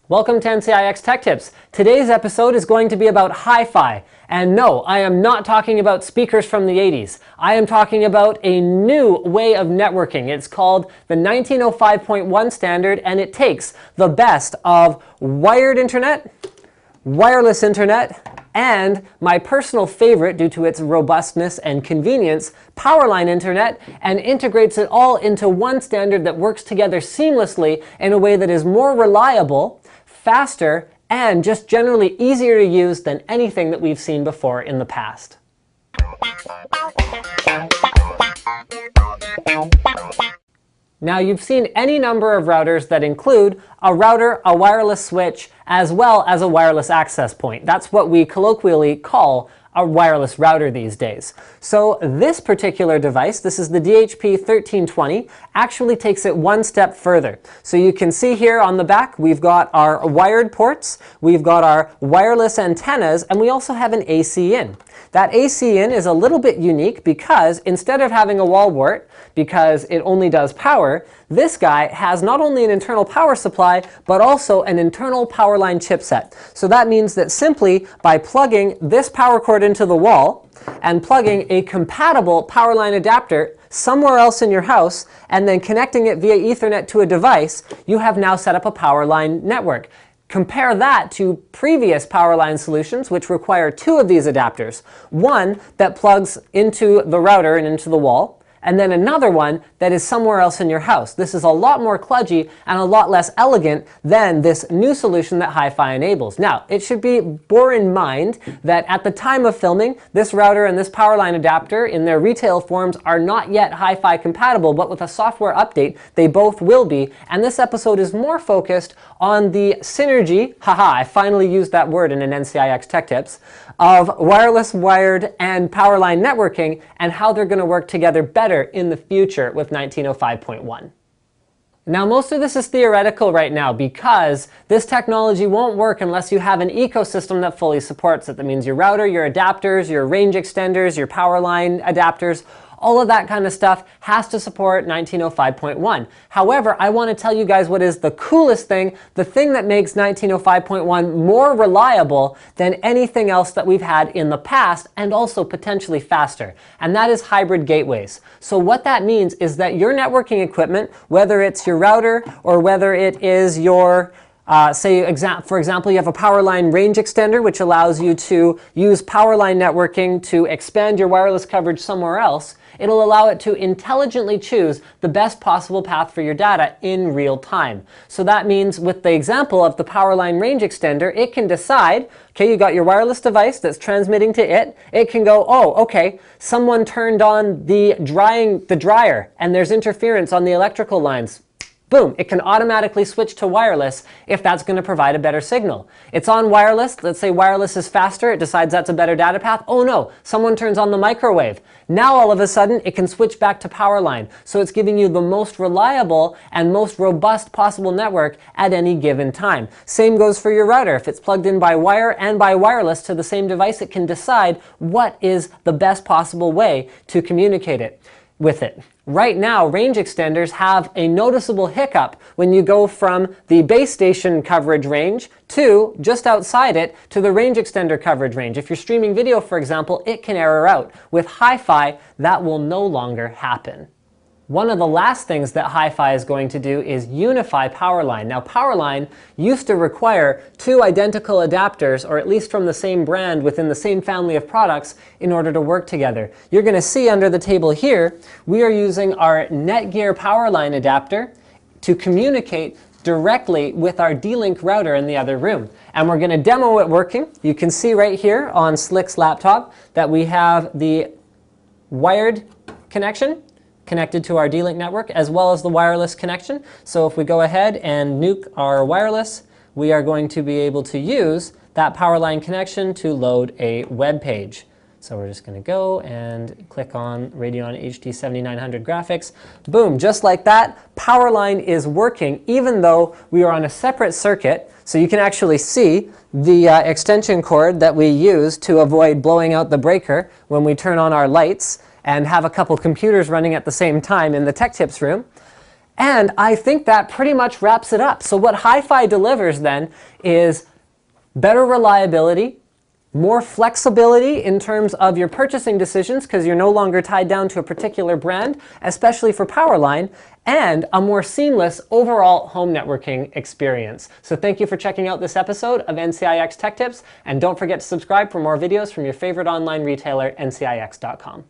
Welcome to NCIX Tech Tips. Today's episode is going to be about hi-fi. And no, I am not talking about speakers from the 80s. I am talking about a new way of networking. It's called the 1905.1 standard, and it takes the best of wired internet, wireless internet, and my personal favorite due to its robustness and convenience, powerline internet, and integrates it all into one standard that works together seamlessly in a way that is more reliable, faster, and just generally easier to use than anything that we've seen before in the past. Now, you've seen any number of routers that include a router, a wireless switch, as well as a wireless access point. That's what we colloquially call a wireless router these days. So this particular device, this is the DHP1320, actually takes it one step further. So you can see here on the back, we've got our wired ports, we've got our wireless antennas, and we also have an AC in. That AC in is a little bit unique because instead of having a wall wart, because it only does power, this guy has not only an internal power supply, but also an internal power line chipset. So that means that simply by plugging this power cord into the wall and plugging a compatible power line adapter somewhere else in your house and then connecting it via Ethernet to a device, you have now set up a power line network. Compare that to previous power line solutions, which require two of these adapters. One that plugs into the router and into the wall, and then another one that is somewhere else in your house. This is a lot more kludgy and a lot less elegant than this new solution that hi-fi enables. Now, it should be bore in mind that at the time of filming, this router and this power line adapter in their retail forms are not yet hi-fi compatible, but with a software update, they both will be. And this episode is more focused on the synergy, haha, I finally used that word in an NCIX Tech Tips, of wireless, wired, and power line networking and how they're going to work together better in the future with 1905.1. Now, most of this is theoretical right now because this technology won't work unless you have an ecosystem that fully supports it. That means your router, your adapters, your range extenders, your power line adapters, all of that kind of stuff has to support 1905.1. However, I want to tell you guys what is the coolest thing, the thing that makes 1905.1 more reliable than anything else that we've had in the past and also potentially faster, and that is hybrid gateways. So what that means is that your networking equipment, whether it's your router or whether it is your for example, you have a power line range extender, which allows you to use power line networking to expand your wireless coverage somewhere else. It'll allow it to intelligently choose the best possible path for your data in real time. So that means with the example of the power line range extender, it can decide, okay, you got your wireless device that's transmitting to it. It can go, oh, okay, someone turned on the dryer and there's interference on the electrical lines. Boom, it can automatically switch to wireless if that's going to provide a better signal. It's on wireless, let's say wireless is faster, it decides that's a better data path. Oh no, someone turns on the microwave. Now all of a sudden it can switch back to power line. So it's giving you the most reliable and most robust possible network at any given time. Same goes for your router. If it's plugged in by wire and by wireless to the same device, it can decide what is the best possible way to communicate with it. Right now, range extenders have a noticeable hiccup when you go from the base station coverage range to just outside it to the range extender coverage range. If you're streaming video, for example, it can error out. With hi-fi, that will no longer happen. One of the last things that hi-fi is going to do is unify power line. Now, power line used to require two identical adapters, or at least from the same brand within the same family of products, in order to work together. You're going to see under the table here, we are using our Netgear power line adapter to communicate directly with our D-Link router in the other room. And we're going to demo it working. You can see right here on Slick's laptop that we have the wired connection connected to our D-Link network, as well as the wireless connection. So if we go ahead and nuke our wireless, we are going to be able to use that power line connection to load a web page. So we're just going to go and click on Radeon HD 7900 graphics. Boom, just like that, power line is working even though we are on a separate circuit. So you can actually see the extension cord that we use to avoid blowing out the breaker when we turn on our lights and have a couple computers running at the same time in the Tech Tips room. And I think that pretty much wraps it up. So what Hi-Fi delivers then is better reliability, more flexibility in terms of your purchasing decisions because you're no longer tied down to a particular brand, especially for Powerline, and a more seamless overall home networking experience. So thank you for checking out this episode of NCIX Tech Tips, and don't forget to subscribe for more videos from your favorite online retailer, NCIX.com.